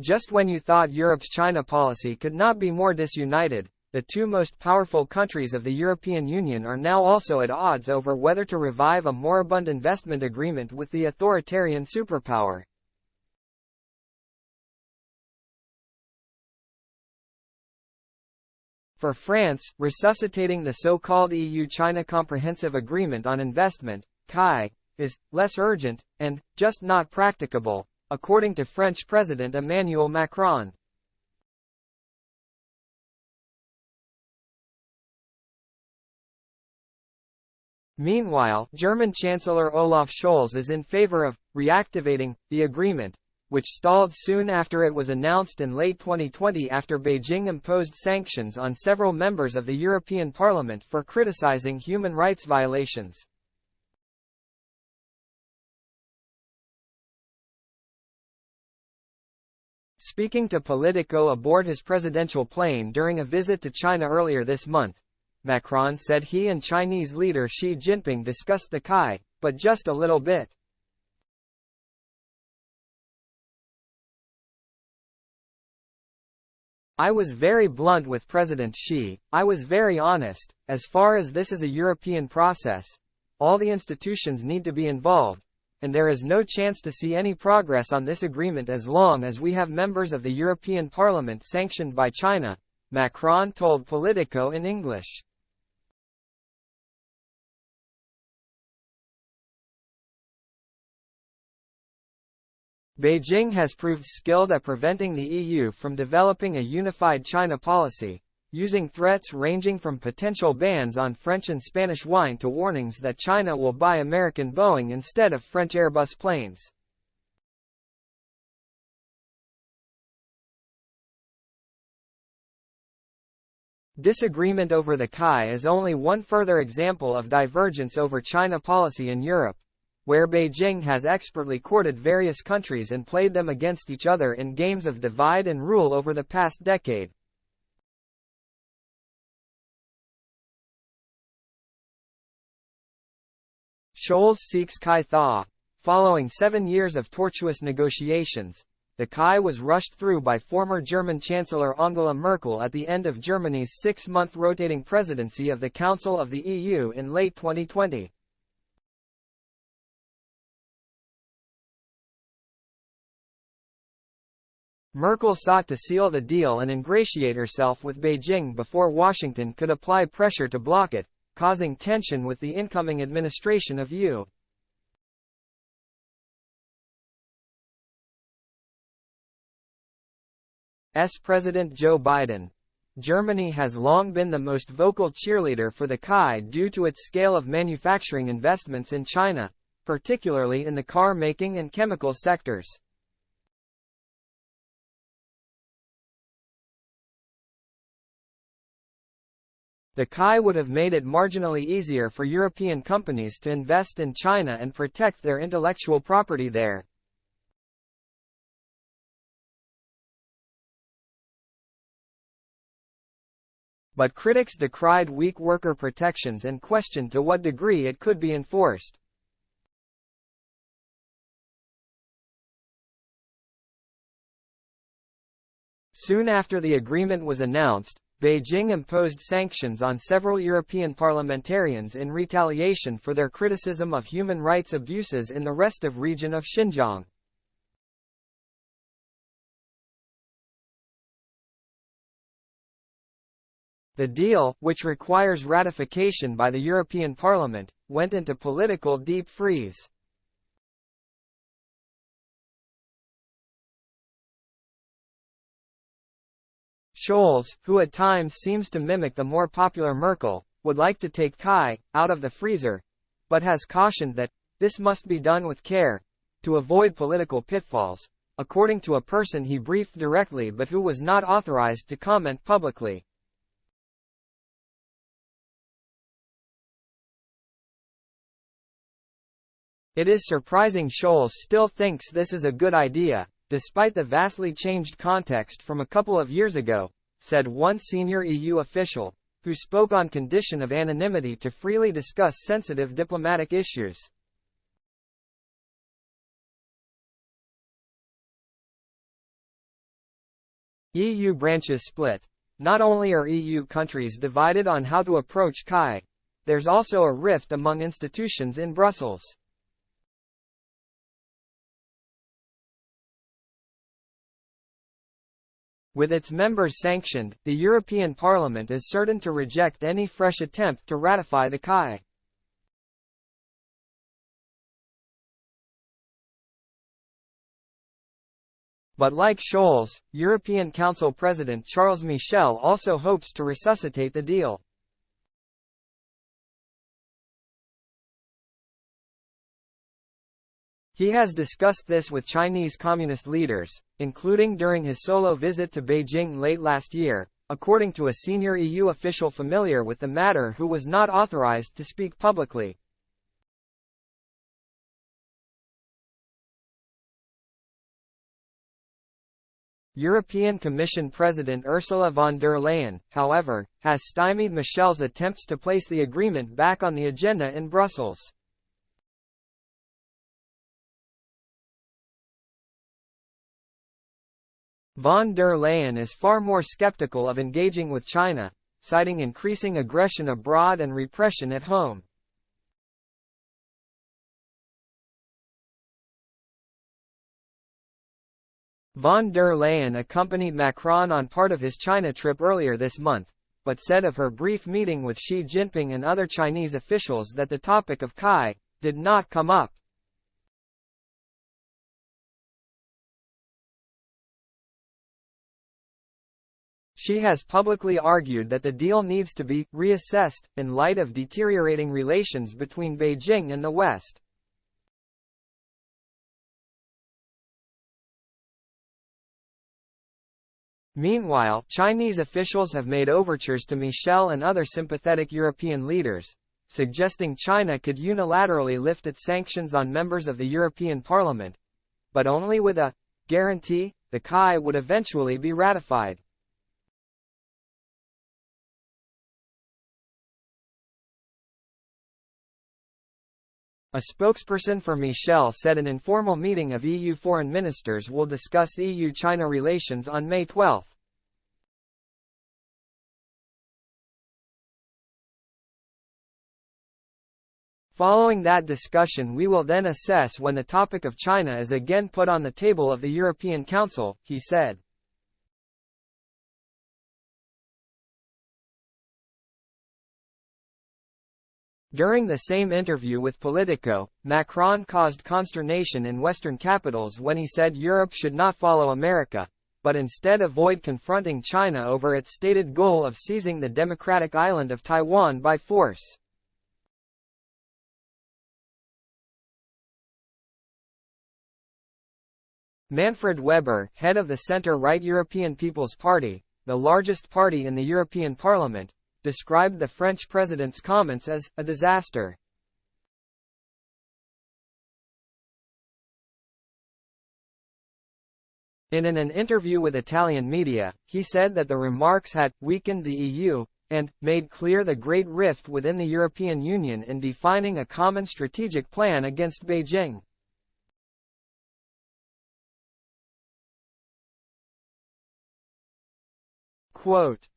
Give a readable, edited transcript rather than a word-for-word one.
Just when you thought Europe's China policy could not be more disunited, the two most powerful countries of the European Union are now also at odds over whether to revive a moribund investment agreement with the authoritarian superpower. For France, resuscitating the so-called EU-China Comprehensive Agreement on Investment, CAI, is less urgent, and just not practicable, according to French President Emmanuel Macron. Meanwhile, German Chancellor Olaf Scholz is in favor of reactivating the agreement, which stalled soon after it was announced in late 2020 after Beijing imposed sanctions on several members of the European Parliament for criticizing human rights violations. Speaking to Politico aboard his presidential plane during a visit to China earlier this month, Macron said he and Chinese leader Xi Jinping discussed the CAI, but just a little bit. I was very blunt with President Xi, I was very honest, as far as this is a European process, all the institutions need to be involved, and there is no chance to see any progress on this agreement as long as we have members of the European Parliament sanctioned by China, Macron told Politico in English. Beijing has proved skilled at preventing the EU from developing a unified China policy, using threats ranging from potential bans on French and Spanish wine to warnings that China will buy American Boeing instead of French Airbus planes. Disagreement over the CAI is only one further example of divergence over China policy in Europe, where Beijing has expertly courted various countries and played them against each other in games of divide and rule over the past decade. Scholz seeks CAI thaw. Following 7 years of tortuous negotiations, the CAI was rushed through by former German Chancellor Angela Merkel at the end of Germany's 6-month rotating presidency of the Council of the EU in late 2020. Merkel sought to seal the deal and ingratiate herself with Beijing before Washington could apply pressure to block it, causing tension with the incoming administration of U.S. President Joe Biden. Germany has long been the most vocal cheerleader for the CAI due to its scale of manufacturing investments in China, particularly in the car-making and chemical sectors. The CAI would have made it marginally easier for European companies to invest in China and protect their intellectual property there. But critics decried weak worker protections and questioned to what degree it could be enforced. Soon after the agreement was announced, Beijing imposed sanctions on several European parliamentarians in retaliation for their criticism of human rights abuses in the restive region of Xinjiang. The deal, which requires ratification by the European Parliament, went into political deep freeze. Scholz, who at times seems to mimic the more popular Merkel, would like to take CAI out of the freezer, but has cautioned that this must be done with care, to avoid political pitfalls, according to a person he briefed directly but who was not authorized to comment publicly. It is surprising Scholz still thinks this is a good idea, despite the vastly changed context from a couple of years ago, said one senior EU official, who spoke on condition of anonymity to freely discuss sensitive diplomatic issues. EU branches split. Not only are EU countries divided on how to approach Kai, there's also a rift among institutions in Brussels. With its members sanctioned, the European Parliament is certain to reject any fresh attempt to ratify the Kai. But like Scholz, European Council President Charles Michel also hopes to resuscitate the deal. He has discussed this with Chinese Communist leaders, including during his solo visit to Beijing late last year, according to a senior EU official familiar with the matter who was not authorized to speak publicly. European Commission President Ursula von der Leyen, however, has stymied Michel's attempts to place the agreement back on the agenda in Brussels. Von der Leyen is far more skeptical of engaging with China, citing increasing aggression abroad and repression at home. Von der Leyen accompanied Macron on part of his China trip earlier this month, but said of her brief meeting with Xi Jinping and other Chinese officials that the topic of Kai did not come up. She has publicly argued that the deal needs to be reassessed in light of deteriorating relations between Beijing and the West. Meanwhile, Chinese officials have made overtures to Michel and other sympathetic European leaders, suggesting China could unilaterally lift its sanctions on members of the European Parliament, but only with a guarantee the Kai would eventually be ratified. A spokesperson for Michel said an informal meeting of EU foreign ministers will discuss EU-China relations on May 12. Following that discussion, we will then assess when the topic of China is again put on the table of the European Council, he said. During the same interview with Politico, Macron caused consternation in Western capitals when he said Europe should not follow America, but instead avoid confronting China over its stated goal of seizing the democratic island of Taiwan by force. Manfred Weber, head of the centre-right European People's Party, the largest party in the European Parliament, described the French president's comments as a disaster. In an interview with Italian media, he said that the remarks had weakened the EU and made clear the great rift within the European Union in defining a common strategic plan against Beijing. Quote,